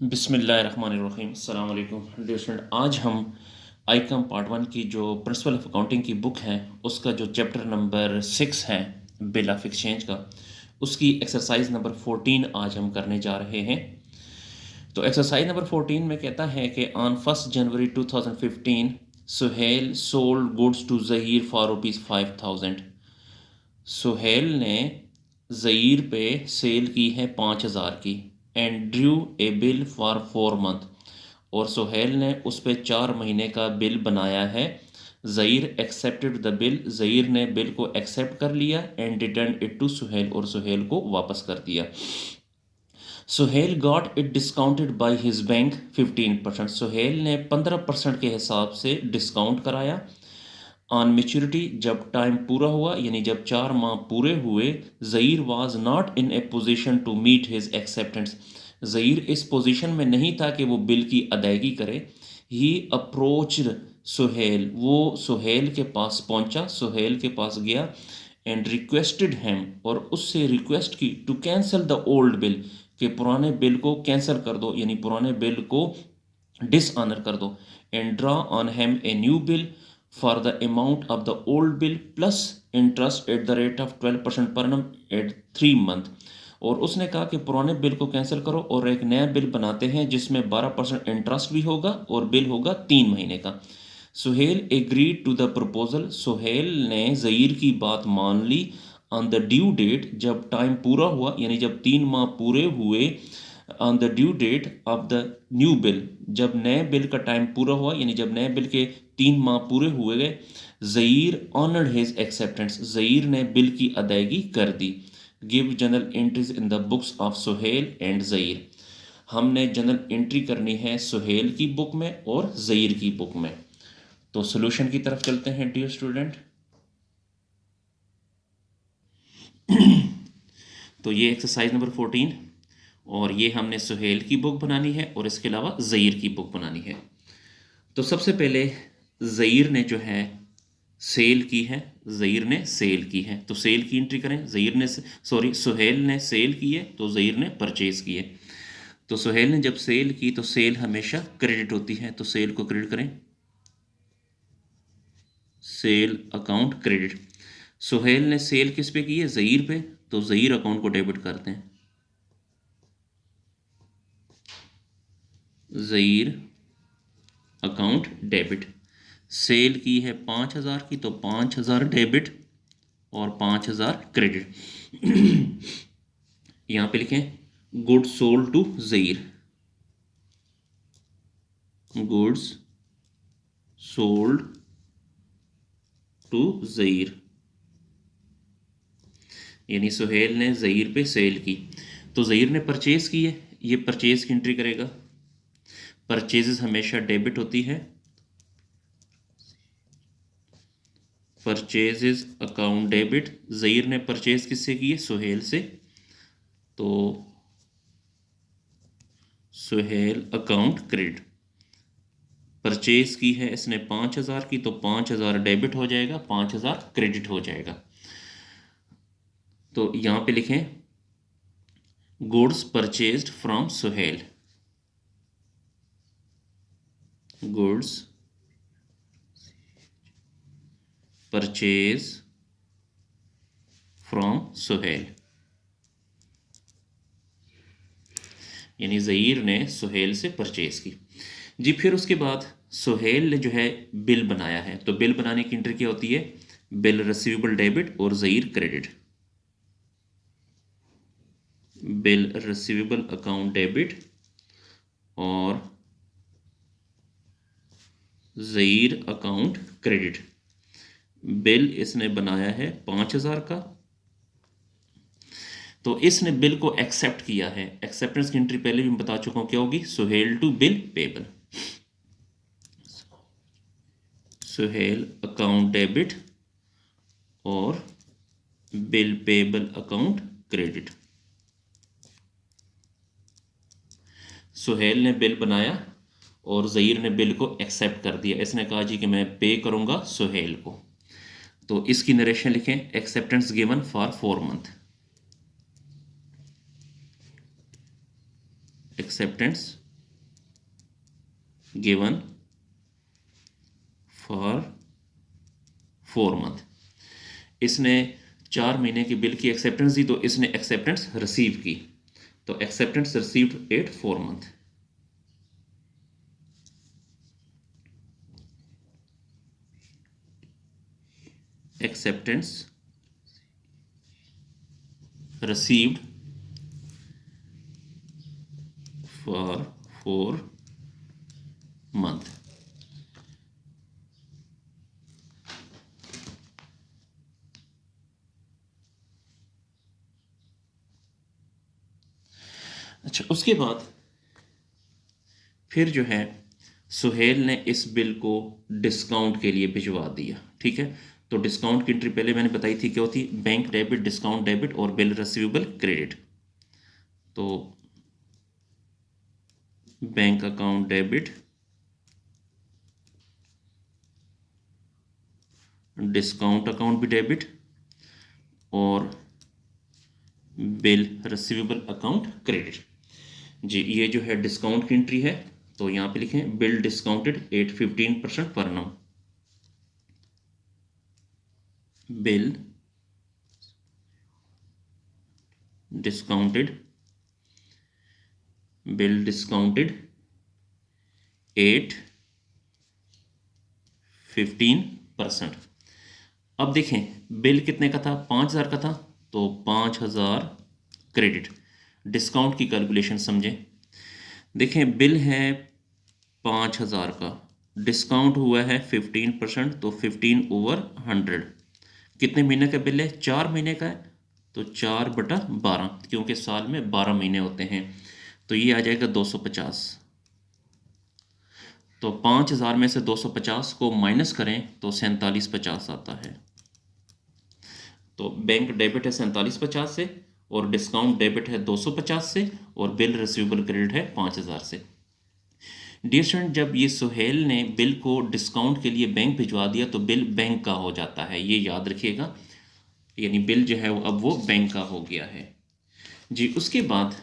बिस्मिल्लाहिर्रहमानिर्रहीम अस्सलाम वालेकुम डियर स्टूडेंट। आज हम आईकॉम पार्ट 1 की जो प्रिंसिपल ऑफ अकाउंटिंग की बुक है उसका जो चैप्टर नंबर 6 है बिल ऑफ एक्सचेंज का, उसकी एक्सरसाइज नंबर 14 आज हम करने जा रहे हैं। तो एक्सरसाइज नंबर 14 में कहता है कि on 1 January 2015 Suhail sold goods to Zaheer for ₹5,000। Suhail ने ज़हीर पे सेल की है 5,000 की and drew a bill for 4 month, और सुहेल ने उस पर 4 महीने का बिल बनाया है। Zaheer accepted the bill, Zaheer ने बिल को एक्सेप्ट कर लिया and return it to Suhail, और सुहेल को वापस कर दिया। Suhail got it discounted by his bank 15%, Suhail ने 15% के हिसाब से डिस्काउंट कराया। ऑन मेच्योरिटी, जब टाइम पूरा हुआ यानी जब 4 माह पूरे हुए, Zaheer was not in a position to meet his acceptance, Zaheer इस पोजीशन में नहीं था कि वो बिल की अदायगी करे। ही अप्रोच्ड सुहेल, वो सुहेल के पास पहुंचा, सुहेल के पास गया एंड रिक्वेस्टेड हिम, और उससे रिक्वेस्ट की to cancel the old bill, कि पुराने बिल को कैंसिल कर दो यानी पुराने बिल को डिसऑनर कर दो, and draw on him a new bill for the amount of the old bill plus interest at the rate of 12% पर annum एट 3 मंथ। और उसने कहा कि पुराने बिल को कैंसिल करो और एक नया बिल बनाते हैं जिसमें 12% इंटरेस्ट भी होगा और बिल होगा 3 महीने का। Suhail agreed to the proposal, Suhail ने ज़हीर की बात मान ली। ऑन द ड्यू डेट, जब टाइम पूरा हुआ यानी जब 3 माह पूरे हुए, on the due date of the new bill, जब नए बिल का टाइम पूरा हुआ यानी जब नए बिल के 3 माह पूरे हुए गए, Zaheer honoured his acceptance, Zaheer ने बिल की अदायगी कर दी। Give journal entries in the books of Suhail and Zaheer, हमने जनरल एंट्री करनी है सुहेल की बुक में और ज़हीर की बुक में। तो सॉल्यूशन की तरफ चलते हैं डियर स्टूडेंट। तो ये एक्सरसाइज नंबर 14, और ये हमने सुहेल की बुक बनानी है और इसके अलावा ज़हीर की बुक बनानी है। तो सबसे पहले ज़हीर ने जो है सेल की है, ज़हीर ने सेल की है तो सेल की एंट्री करें। ज़हीर ने सुहेल ने सेल की है तो ज़हीर ने परचेज़ की है। तो सुहेल ने जब सेल की तो सेल हमेशा क्रेडिट होती है, तो सेल को क्रेडिट करें, सेल अकाउंट क्रेडिट। सुहेल ने सेल किस पे की है? ज़हीर पे, तो ज़हीर अकाउंट को डेबिट करते हैं, ज़हीर अकाउंट डेबिट। सेल की है 5,000 की तो 5,000 डेबिट और 5,000 क्रेडिट। यहाँ पे लिखें goods sold to Zaheer, goods sold to Zaheer, यानी सुहेल ने ज़हीर पे सेल की तो ज़हीर ने परचेज की है, ये परचेज की एंट्री करेगा। परचेजेस हमेशा डेबिट होती है, परचेजेस अकाउंट डेबिट। ज़हीर ने परचेज किससे की है? सुहेल से, तो सुहेल अकाउंट क्रेडिट। परचेज की है इसने 5,000 की तो 5,000 डेबिट हो जाएगा, 5,000 क्रेडिट हो जाएगा। तो यहाँ पे लिखें goods purchased from Suhail, goods purchase from Suhail, यानी ज़हीर ने सुहेल से परचेज की जी। फिर उसके बाद सुहेल ने जो है बिल बनाया है, तो बिल बनाने की एंट्री क्या होती है? बिल रिसीवेबल डेबिट और Zaheer credit, bill receivable account debit और ज़हीर अकाउंट क्रेडिट। बिल इसने बनाया है 5,000 का, तो इसने बिल को एक्सेप्ट किया है। एक्सेप्टेंस की एंट्री पहले भी मैं बता चुका हूं क्या होगी, Suhail to bill payable, Suhail account debit और bill payable account credit. Suhail ने बिल बनाया और ज़हीर ने बिल को एक्सेप्ट कर दिया, इसने कहा जी कि मैं पे करूंगा सुहेल को। तो इसकी नरेशन लिखें, acceptance given for 4 month, acceptance given for 4 month. इसने 4 महीने की बिल की एक्सेप्टेंस दी, तो इसने एक्सेप्टेंस रिसीव की, तो acceptance received at 4 month. Acceptance received for 4 month। अच्छा, उसके बाद फिर जो है सुहेल ने इस बिल को डिस्काउंट के लिए भिजवा दिया, ठीक है। तो डिस्काउंट की एंट्री पहले मैंने बताई थी क्या होती, बैंक डेबिट, डिस्काउंट डेबिट और बिल रिसीवेबल क्रेडिट। तो bank account debit, discount account भी डेबिट और बिल रिसीवेबल अकाउंट क्रेडिट। जी, ये जो है डिस्काउंट की एंट्री है, तो यहाँ पे लिखें बिल डिस्काउंटेड एट 15% पर annum। Bill discounted, bill discounted eight 15%। अब देखें बिल कितने का था, 5,000 का था, तो 5,000 क्रेडिट। डिस्काउंट की कैलकुलेशन समझें, देखें बिल है 5,000 का, डिस्काउंट हुआ है 15%, तो 15/100। कितने महीने का बिल है, 4 महीने का है, तो 4/12, क्योंकि साल में 12 महीने होते हैं, तो ये आ जाएगा 250। तो 5,000 में से 250 को माइनस करें तो 4750 आता है। तो बैंक डेबिट है 4750 से, और डिस्काउंट डेबिट है 250 से, और बिल रिसीवेबल क्रेडिट है 5,000 से। डियर स्टूडेंट, जब ये सुहेल ने बिल को डिस्काउंट के लिए बैंक भिजवा दिया तो बिल बैंक का हो जाता है, ये याद रखिएगा, यानी बिल जो है वो अब वो बैंक का हो गया है। जी, उसके बाद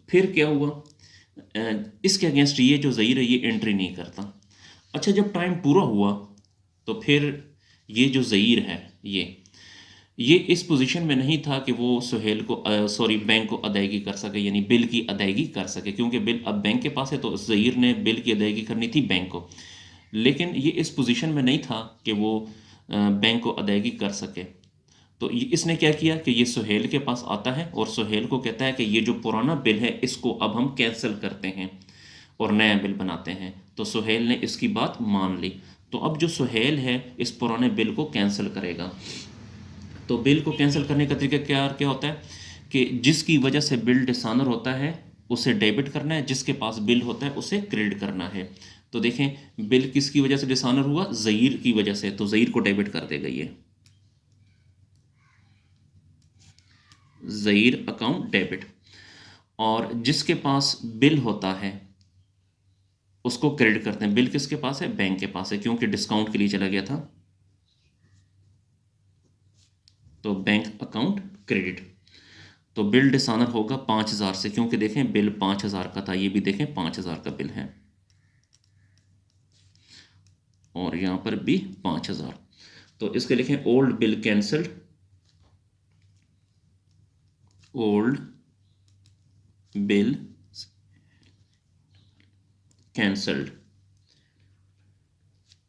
फिर क्या हुआ, इसके अगेंस्ट ये जो ज़हीर है ये एंट्री नहीं करता। अच्छा, जब टाइम पूरा हुआ तो फिर ये जो ज़हीर है ये इस पोजीशन में नहीं था कि वो सुहेल को बैंक को अदायगी कर सके, यानी बिल की अदायगी कर सके, क्योंकि बिल अब बैंक के पास है, तो ज़हीर ने बिल की अदायगी करनी थी बैंक को। लेकिन ये इस पोजीशन में नहीं था कि वो बैंक को अदायगी कर सके। तो इसने क्या किया कि ये सुहेल के पास आता है और सुहेल को कहता है कि ये जो पुराना बिल है इसको अब हम कैंसिल करते हैं और नया बिल बनाते हैं। तो सुहेल ने इसकी बात मान ली। तो अब जो सुहेल है इस पुराने बिल को कैंसिल करेगा। तो बिल को कैंसिल करने का तरीका क्या क्या होता है कि जिसकी वजह से बिल डिसऑनर होता है उसे डेबिट करना है, जिसके पास बिल होता है उसे क्रेडिट करना है। तो देखें बिल किसकी वजह से डिसऑनर हुआ, ज़हीर की वजह से, तो ज़हीर को डेबिट कर देगा ये, ज़हीर अकाउंट डेबिट। और जिसके पास बिल होता है उसको क्रेडिट करते हैं। बिल किसके पास है, बैंक के पास है, क्योंकि डिस्काउंट के लिए चला गया था, तो बैंक अकाउंट क्रेडिट। तो बिल डिसऑनर होगा 5,000 से, क्योंकि देखें बिल 5,000 का था, ये भी देखें 5,000 का बिल है, और यहां पर भी 5,000। तो इसके लिखें old bill cancelled, old bill cancelled,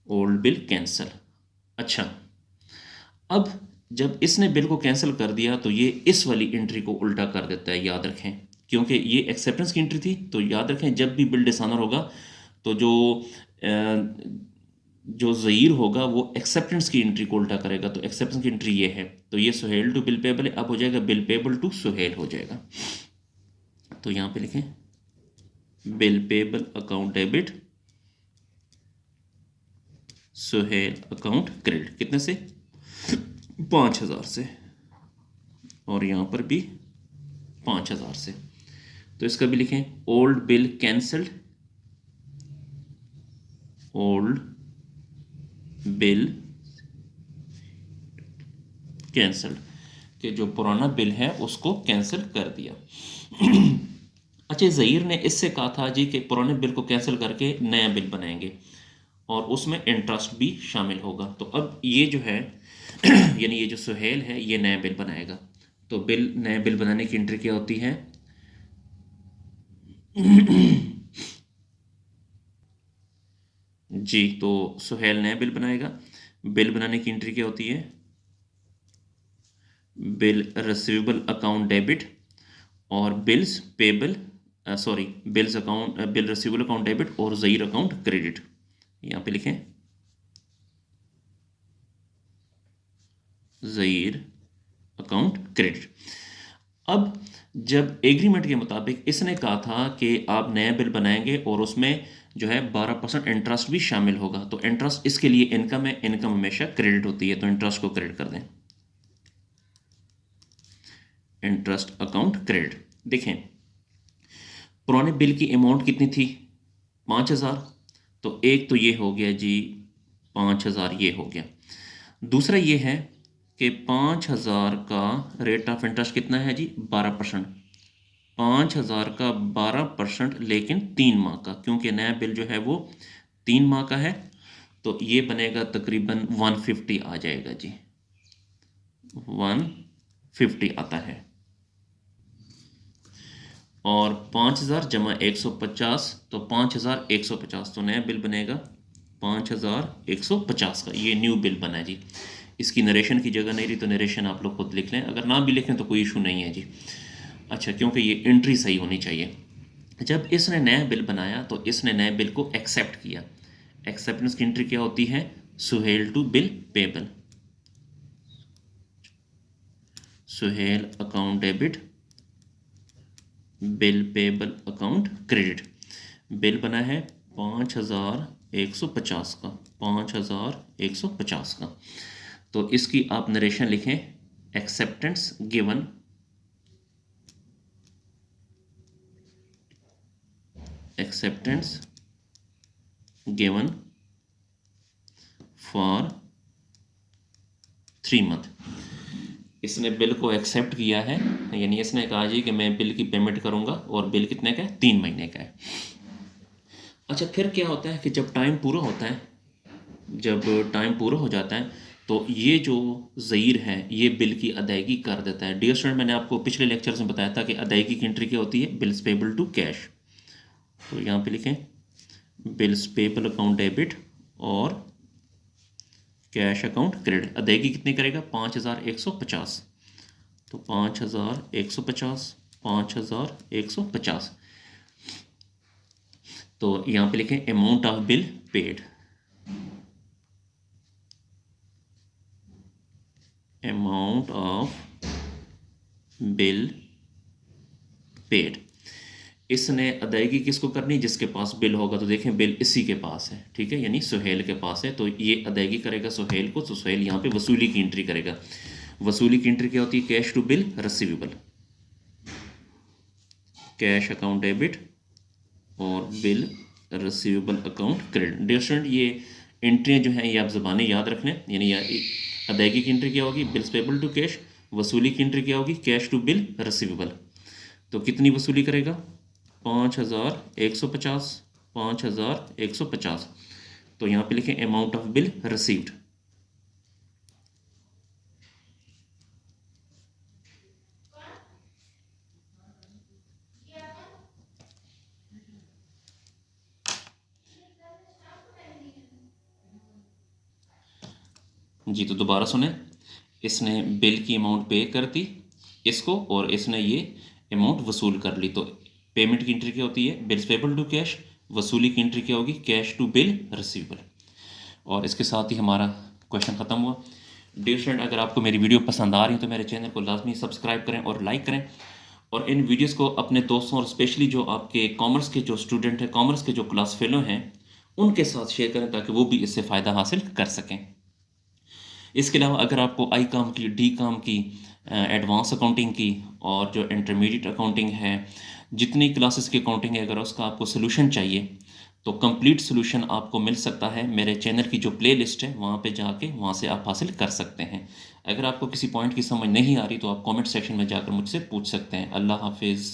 old bill cancel. अच्छा, अब जब इसने बिल को कैंसिल कर दिया तो ये इस वाली एंट्री को उल्टा कर देता है, याद रखें, क्योंकि ये एक्सेप्टेंस की एंट्री थी। तो याद रखें जब भी बिल डिसऑनर होगा तो जो ज़हीर होगा वो एक्सेप्टेंस की एंट्री को उल्टा करेगा। तो एक्सेप्टेंस की एंट्री ये है, तो ये सुहेल टू बिल पेबल है, अब हो जाएगा बिल पेबल टू सुहेल हो जाएगा। तो यहाँ पे लिखें bill payable account debit, Suhail account credit, कितने से, 5,000 से, और यहाँ पर भी 5,000 से। तो इसका भी लिखें old bill cancelled, old bill cancelled, कि जो पुराना बिल है उसको कैंसिल कर दिया। अच्छा, ज़हीर ने इससे कहा था जी कि पुराने बिल को कैंसिल करके नया बिल बनाएंगे और उसमें इंटरेस्ट भी शामिल होगा। तो अब ये जो है यानी ये जो सुहेल है ये नया बिल बनाएगा। तो नया बिल बनाने की एंट्री क्या होती है? जी, तो सुहेल नया बिल बनाएगा। बिल बनाने की एंट्री क्या होती है? बिल रिसीवेबल अकाउंट डेबिट और bills payable, sorry, bill receivable account debit और ज़हीर अकाउंट क्रेडिट। यहाँ पे लिखें ज़हीर अकाउंट क्रेडिट। अब जब एग्रीमेंट के मुताबिक इसने कहा था कि आप नया बिल बनाएंगे और उसमें जो है 12% इंटरेस्ट भी शामिल होगा, तो इंटरेस्ट इसके लिए इनकम है, इनकम हमेशा क्रेडिट होती है, तो इंटरेस्ट को क्रेडिट कर दें, इंटरेस्ट अकाउंट क्रेडिट। देखें पुराने बिल की अमाउंट कितनी थी? 5,000। तो एक तो ये हो गया जी, 5,000 ये हो गया। दूसरा ये है कि 5,000 का रेट ऑफ इंटरेस्ट कितना है जी? 12%। 5,000 का 12%, लेकिन 3 माह का, क्योंकि नया बिल जो है वो 3 माह का है, तो ये बनेगा तकरीबन 150 आ जाएगा जी, 150 आता है। और 5,000 जमा 150, तो 5,150, तो नया बिल बनेगा 5,150 का। ये न्यू बिल बना है जी। इसकी नरेशन की जगह नहीं रही, तो नरेशन आप लोग खुद लिख लें, अगर ना भी लिखें तो कोई इशू नहीं है जी। अच्छा, क्योंकि ये एंट्री सही होनी चाहिए। जब इसने नया बिल बनाया तो इसने नए बिल को एक्सेप्ट किया। एक्सेप्टेंस की एंट्री क्या होती है? Suhail to bill payable, Suhail account debit, bill payable account credit. Bill बना है 5,150 का, 5,150 का। तो इसकी आप नरेशन लिखें, acceptance given, acceptance given for 3 month. इसने बिल को एक्सेप्ट किया है, यानी इसने कहा जी कि मैं बिल की पेमेंट करूंगा, और बिल कितने का है? 3 महीने का है। अच्छा, फिर क्या होता है कि जब टाइम पूरा होता है, जब टाइम पूरा हो जाता है, तो ये जो ज़हीर है ये बिल की अदायगी कर देता है। डियर स्टूडेंट, मैंने आपको पिछले लेक्चर्स में बताया था कि अदायगी की एंट्री क्या होती है? Bills payable to cash. तो यहाँ पे लिखें बिल्स पेबल अकाउंट डेबिट और कैश अकाउंट क्रेडिट। अदायगी कितनी करेगा? 5,150। तो 5,150, 5,150। तो यहाँ पे लिखें amount of bill paid, amount of bill paid. इसने अदायगी किसको करनी? जिसके पास बिल होगा। तो देखें बिल इसी के पास है, ठीक है, यानी सुहेल के पास है, तो ये अदायगी करेगा सुहेल को। तो सुहेल यहाँ पे वसूली की एंट्री करेगा। वसूली की एंट्री क्या होती है? Cash to bill receivable, cash account debit और bill receivable account credit. Dear student, ये एंट्रियाँ जो हैं ये आप ज़बानी याद रख लें, यानी अदायगी की एंट्री क्या होगी? Bills payable to cash. वसूली की एंट्री क्या होगी? Cash to bill receivable. तो कितनी वसूली करेगा? 5,150, 5,150। तो यहाँ पे लिखें अमाउंट ऑफ बिल रिसीव्ड। जी, तो दोबारा सुने, इसने बिल की अमाउंट पे कर दी इसको, और इसने ये अमाउंट वसूल कर ली। तो पेमेंट की एंट्री क्या होती है? Bills payable to cash. वसूली की एंट्री क्या होगी? Cash to bill receivable. और इसके साथ ही हमारा क्वेश्चन ख़त्म हुआ। डियर स्टूडेंट, अगर आपको मेरी वीडियो पसंद आ रही है तो मेरे चैनल को लाजमी सब्सक्राइब करें और लाइक करें, और इन वीडियोस को अपने दोस्तों और स्पेशली जो आपके कॉमर्स के जो स्टूडेंट हैं, कॉमर्स के जो क्लास फेलो हैं, उनके साथ शेयर करें ताकि वो भी इससे फ़ायदा हासिल कर सकें। इसके अलावा अगर आपको आई काम की, डी काम की, एडवांस अकाउंटिंग की और जो इंटरमीडिएट अकाउंटिंग है, जितनी क्लासेस की अकाउंटिंग है, अगर उसका आपको सोल्यूशन चाहिए तो कंप्लीट सोल्यूशन आपको मिल सकता है मेरे चैनल की जो प्ले लिस्ट है वहाँ पे जाके, वहाँ से आप हासिल कर सकते हैं। अगर आपको किसी पॉइंट की समझ नहीं आ रही तो आप कमेंट सेक्शन में जाकर मुझसे पूछ सकते हैं। अल्लाह हाफिज़।